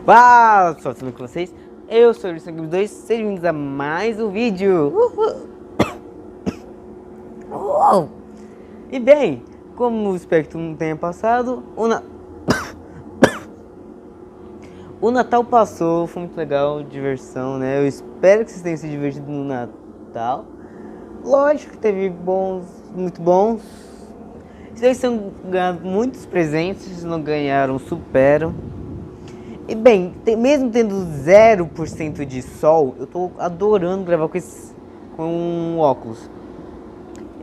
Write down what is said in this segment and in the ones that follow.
Fala pessoal, tudo bem com vocês? Eu sou o Luiz Sangue 2, sejam bem-vindos a mais um vídeo. E bem, como espero que não tenha passado, o Natal passou, foi muito legal, diversão, né? Eu espero que vocês tenham se divertido no Natal. Lógico que teve bons, muito bons. Vocês estão ganhando muitos presentes, se não ganharam, superam. E bem, mesmo tendo 0% de sol, eu tô adorando gravar com óculos.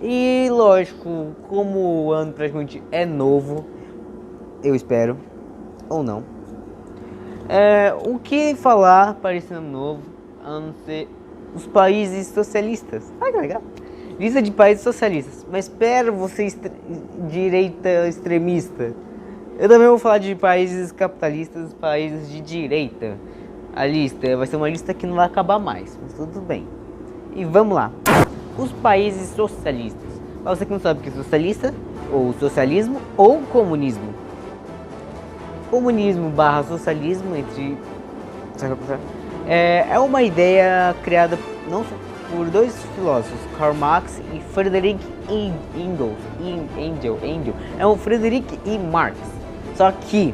E lógico, como o ano praticamente é novo, eu espero, ou não. O que falar para esse ano novo, a não ser os países socialistas. Ah, que legal! Lista de países socialistas. Mas espera você, direita extremista. Eu também vou falar de países capitalistas, países de direita. A lista vai ser uma lista que não vai acabar mais, mas tudo bem. E vamos lá. Os países socialistas. Pra você que não sabe o que é socialista, ou socialismo, ou comunismo. Comunismo barra socialismo, é uma ideia criada não só por dois filósofos, Karl Marx e Friedrich Engels. É o Friedrich e Marx. Só que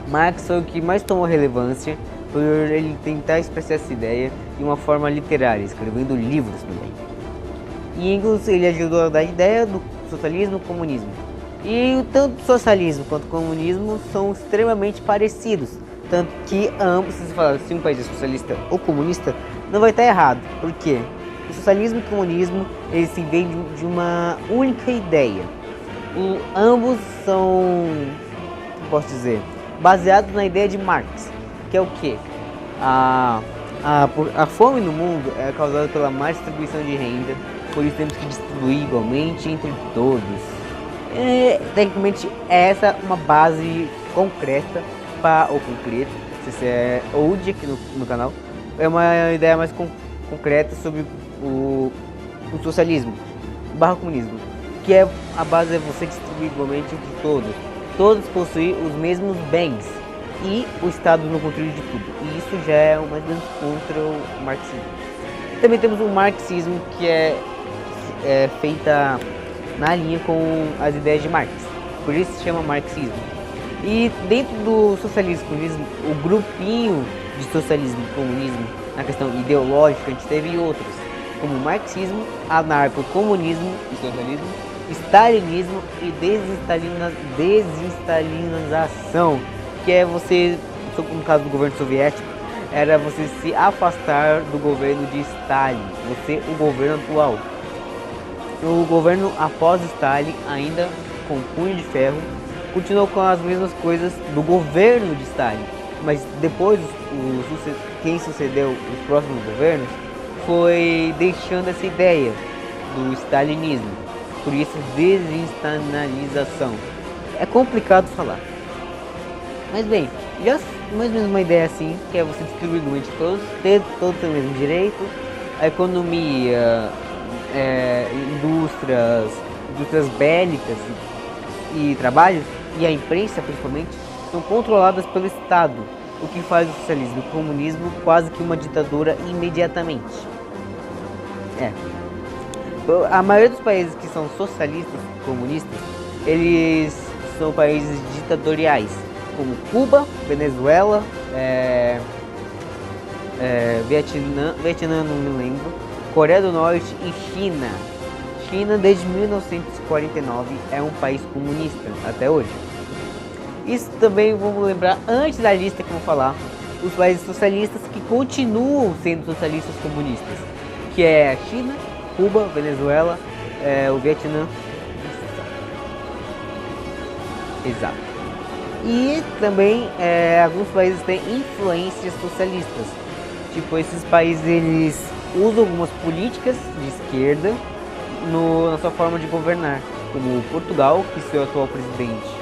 Marx foi o que mais tomou relevância por ele tentar expressar essa ideia de uma forma literária, escrevendo livros também. E Engels ele ajudou a dar a ideia do socialismo e comunismo. E tanto o socialismo quanto o comunismo são extremamente parecidos. Tanto que ambos, se você falar se um país é socialista ou comunista, não vai estar errado. Por quê? O socialismo e o comunismo eles se vêm de uma única ideia. Ambos são, posso dizer, baseados na ideia de Marx, que é o que? A fome no mundo é causada pela má distribuição de renda, por isso temos que distribuir igualmente entre todos. Tecnicamente essa é uma base concreta ou concreto, se é old aqui no canal, é uma ideia mais concreta sobre o socialismo barra comunismo, que é a base é você distribuir igualmente entre todos possuem os mesmos bens e o Estado no controle de tudo, e isso já é mais ou menos contra o marxismo. Também temos o marxismo, que é feita na linha com as ideias de Marx, por isso se chama marxismo. E dentro do socialismo e comunismo, o grupinho de socialismo e comunismo, na questão ideológica, a gente teve outros, como marxismo, anarco-comunismo e socialismo, stalinismo e desestalinização, que é você, no caso do governo soviético, era você se afastar do governo de Stalin, o governo atual. O governo após Stalin, ainda com punho de ferro, continuou com as mesmas coisas do governo de Stalin, mas depois quem sucedeu os próximos governos foi deixando essa ideia do stalinismo, por isso desinstitucionalização. É complicado falar, mas bem, já mais ou menos uma ideia assim, que é você distribuir igualmente todos, ter todos o mesmo direito, a economia, indústrias bélicas e trabalhos, e a imprensa principalmente, são controladas pelo Estado, o que faz o socialismo e o comunismo quase que uma ditadura imediatamente. A maioria dos países que são socialistas e comunistas, eles são países ditatoriais, como Cuba, Venezuela, Vietnã não me lembro, Coreia do Norte e China. China desde 1949 é um país comunista até hoje. Isso também vamos lembrar antes da lista que eu vou falar, os países socialistas que continuam sendo socialistas comunistas, que é a China, Cuba, Venezuela, o Vietnã. Exato. E também alguns países têm influências socialistas. Tipo, esses países eles usam algumas políticas de esquerda na sua forma de governar, como Portugal, que seu atual presidente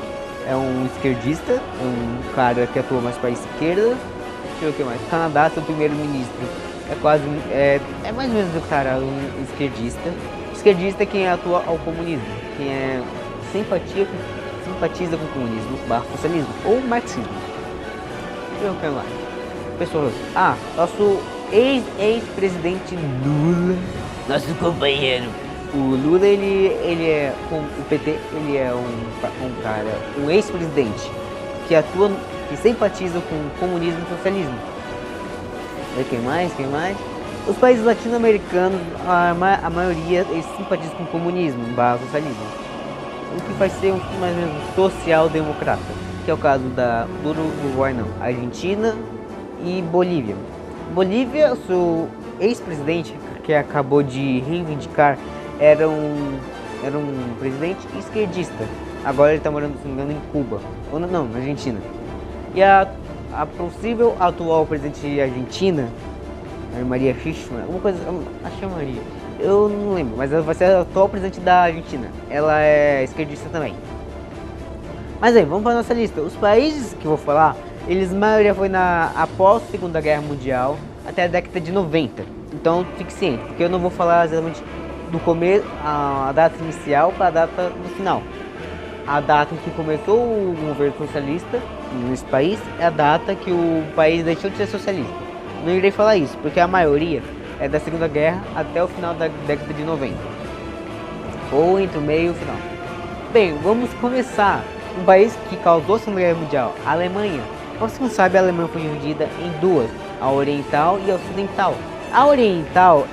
é um esquerdista, um cara que atua mais para a esquerda. Deixa eu ver o que mais. Canadá, seu primeiro-ministro é mais ou menos o cara, um esquerdista. Esquerdista é quem atua ao comunismo, quem simpatiza com o comunismo barra socialismo ou marxismo. Eu quero lá. Pessoas, nosso ex-presidente Lula, nosso companheiro. O Lula, ele é, com o PT, ele é um cara, um ex-presidente que simpatiza com o comunismo e socialismo. E quem mais? Os países latino-americanos, a maioria, eles simpatizam com o comunismo, socialismo. O que faz ser mais ou menos social-democrata, que é o caso do Uruguai, não, Argentina e Bolívia. Bolívia, seu ex-presidente, que acabou de reivindicar, era um presidente esquerdista. Agora ele está morando, se não me engano, em Cuba. Ou não, na Argentina. E a possível atual presidente argentina, Maria Kirchner, alguma coisa, acho que é Maria, eu não lembro, mas ela vai ser a atual presidente da Argentina. Ela é esquerdista também. Mas aí, vamos para a nossa lista. Os países que eu vou falar, a maioria foi após a Segunda Guerra Mundial, até a década de 90. Então fique ciente, porque eu não vou falar exatamente do começo, a data inicial para a data no final. A data em que começou o governo socialista nesse país é a data que o país deixou de ser socialista. Não irei falar isso, porque a maioria é da Segunda Guerra até o final da década de 90. Ou entre o meio e o final. Bem, vamos começar. Um país que causou a Segunda Guerra Mundial, a Alemanha. Como você não sabe, a Alemanha foi dividida em duas, a oriental e a ocidental. A oriental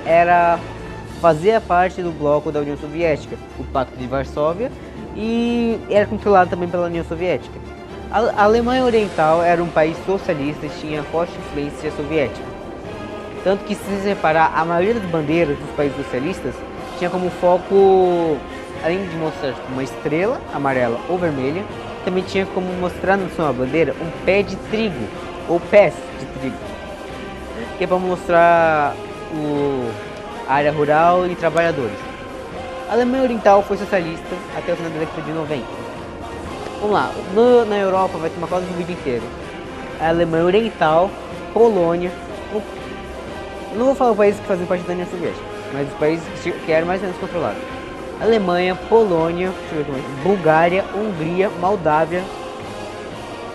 fazia parte do bloco da União Soviética, o Pacto de Varsóvia, e era controlada também pela União Soviética. A Alemanha Oriental era um país socialista e tinha forte influência soviética. Tanto que, se você reparar, a maioria das bandeiras dos países socialistas tinha como foco, além de mostrar uma estrela amarela ou vermelha, também tinha como mostrar na sua bandeira um pé de trigo, ou pés de trigo, que é para mostrar a área rural e trabalhadores. A Alemanha Oriental foi socialista até o final da década de 90. Vamos lá, na Europa vai ter uma coisa do vídeo inteiro. A Alemanha Oriental, Polônia, eu não vou falar os países que fazem parte da União Soviética, mas os países que eram mais ou menos controlados. Alemanha, Polônia, deixa eu ver mais, Bulgária, Hungria, Moldávia.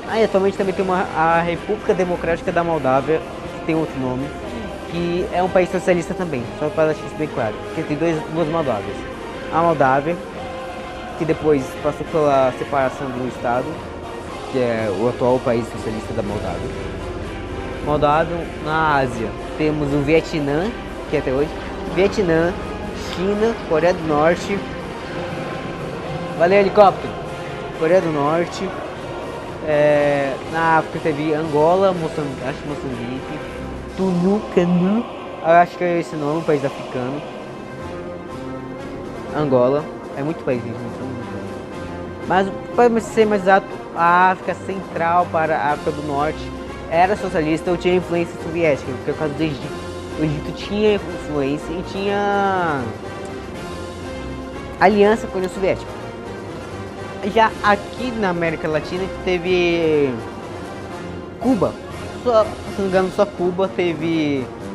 Aí atualmente também tem a República Democrática da Moldávia, que tem outro nome, que é um país socialista também, só para deixar isso bem claro, porque tem duas Moldávias. A Moldávia, que depois passou pela separação do Estado, que é o atual país socialista da Moldávia. Moldávia, na Ásia, temos o Vietnã, que é até hoje, Vietnã, China, Coreia do Norte, valeu helicóptero, Coreia do Norte, na África teve Angola, Moçambique, Tunucanu, acho que é esse nome, um país africano. Angola, é muito país, mas para ser mais exato, a África Central para a África do Norte era socialista ou tinha influência soviética, porque por causa do Egito. O Egito tinha influência e tinha aliança com a União Soviética. Já aqui na América Latina teve Cuba. Se não me engano, só Cuba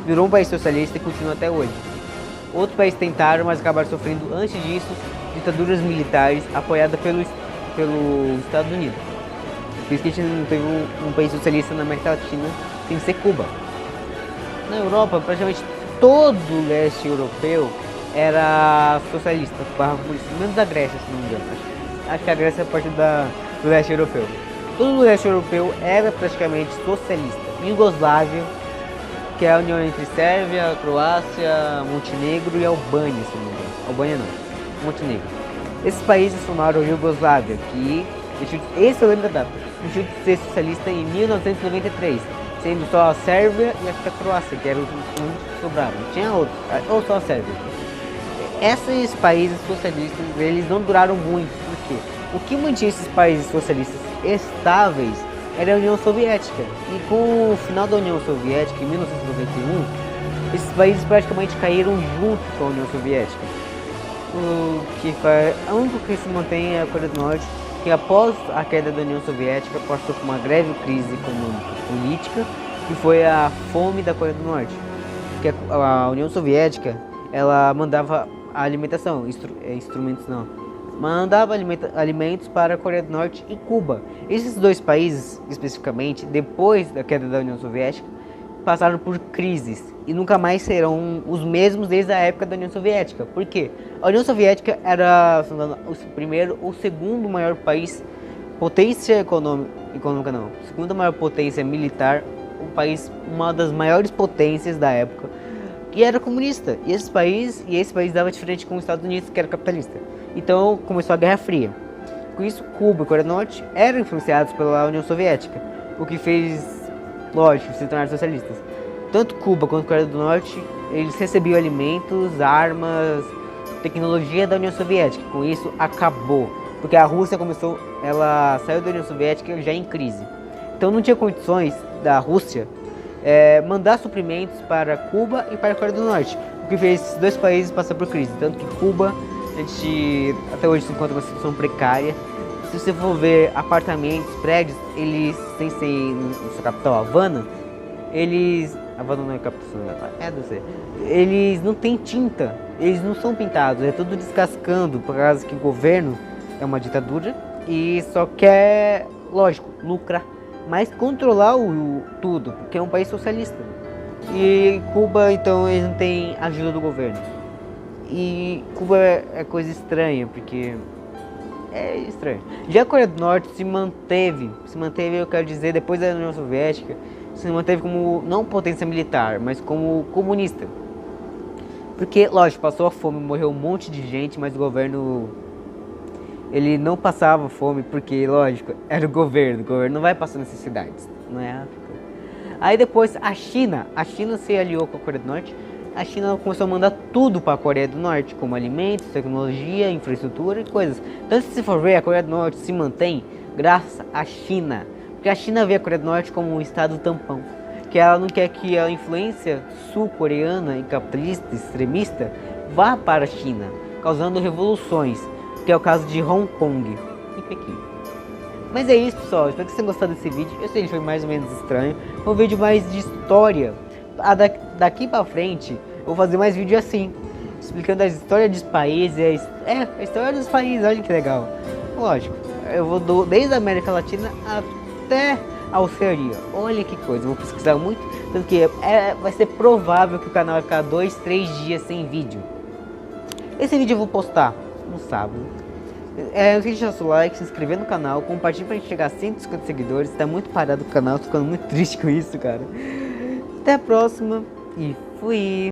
virou um país socialista e continua até hoje. Outros países tentaram, mas acabaram sofrendo antes disso ditaduras militares apoiadas pelo Estados Unidos. Por isso que a gente não teve um país socialista na América Latina, tem que ser Cuba. Na Europa, praticamente todo o leste europeu era socialista, menos a Grécia, se não me engano. Acho que a Grécia é parte do leste europeu. Todo o leste europeu era praticamente socialista. Iugoslávia, que é a união entre Sérvia, Croácia, Montenegro e Albânia, se não me engano. Albânia não, Montenegro. Esses países formaram a Iugoslávia, que, esse eu lembro da data, deixou de ser socialista em 1993. Sendo só a Sérvia e a Croácia, que eram os que sobraram. Tinha outros, ou só a Sérvia. Esses países socialistas, eles não duraram muito, porque o que mantinha esses países socialistas estáveis era a União Soviética. E com o final da União Soviética, em 1991, esses países praticamente caíram junto com a União Soviética. A única que se mantém é a Coreia do Norte, que após a queda da União Soviética passou por uma grave crise econômica e política, que foi a fome da Coreia do Norte. Porque a União Soviética, ela mandava a alimentação, instrumentos não, mandava alimentos para a Coreia do Norte e Cuba. Esses dois países, especificamente, depois da queda da União Soviética, passaram por crises e nunca mais serão os mesmos desde a época da União Soviética. Por quê? A União Soviética era o primeiro ou segundo maior país, potência econômica não, segunda maior potência militar, um país, uma das maiores potências da época, que era comunista. E esse país dava de frente com os Estados Unidos, que era capitalista. Então começou a Guerra Fria. Com isso, Cuba e Coreia do Norte eram influenciados pela União Soviética, o que fez, lógico, se tornar socialistas. Tanto Cuba quanto Coreia do Norte, eles recebiam alimentos, armas, tecnologia da União Soviética. Com isso, acabou, porque a Rússia ela saiu da União Soviética já em crise. Então não tinha condições da Rússia mandar suprimentos para Cuba e para a Coreia do Norte, o que fez esses dois países passar por crise. Tanto que Cuba, até hoje se encontra uma situação precária. Se você for ver apartamentos, prédios, eles, sem ser em sua capital, Havana, Havana não é capital, deve ser. Eles não têm tinta, eles não são pintados, é tudo descascando, por causa que o governo é uma ditadura e só quer, lógico, lucrar, mas controlar tudo, porque é um país socialista. E Cuba, então, eles não têm ajuda do governo. E Cuba é coisa estranha, porque é estranho. Já a Coreia do Norte se manteve, eu quero dizer, depois da União Soviética, se manteve como, não potência militar, mas como comunista. Porque, lógico, passou a fome, morreu um monte de gente, mas o governo, ele não passava fome, porque, lógico, era o governo não vai passar necessidades, não é África. Aí depois a China se aliou com a Coreia do Norte. A China começou a mandar tudo para a Coreia do Norte, como alimentos, tecnologia, infraestrutura e coisas. Então, se você for ver, a Coreia do Norte se mantém graças à China. Porque a China vê a Coreia do Norte como um estado tampão. Que ela não quer que a influência sul-coreana e capitalista, extremista, vá para a China, causando revoluções, que é o caso de Hong Kong e Pequim. Mas é isso, pessoal. Espero que vocês tenham gostado desse vídeo. Eu sei que foi mais ou menos estranho. Foi um vídeo mais de história. Daqui pra frente, eu vou fazer mais vídeo assim, explicando a história dos países. A história dos países, olha que legal. Lógico, eu vou desde a América Latina até a Oceania. Olha que coisa, vou pesquisar muito. Tanto que vai ser provável que o canal vai ficar 2, 3 dias sem vídeo. Esse vídeo eu vou postar no sábado. Não esqueça de deixar seu like, se inscrever no canal, compartilhe pra gente chegar a 150 seguidores. Tá muito parado o canal, tô ficando muito triste com isso, cara. Até a próxima e fui!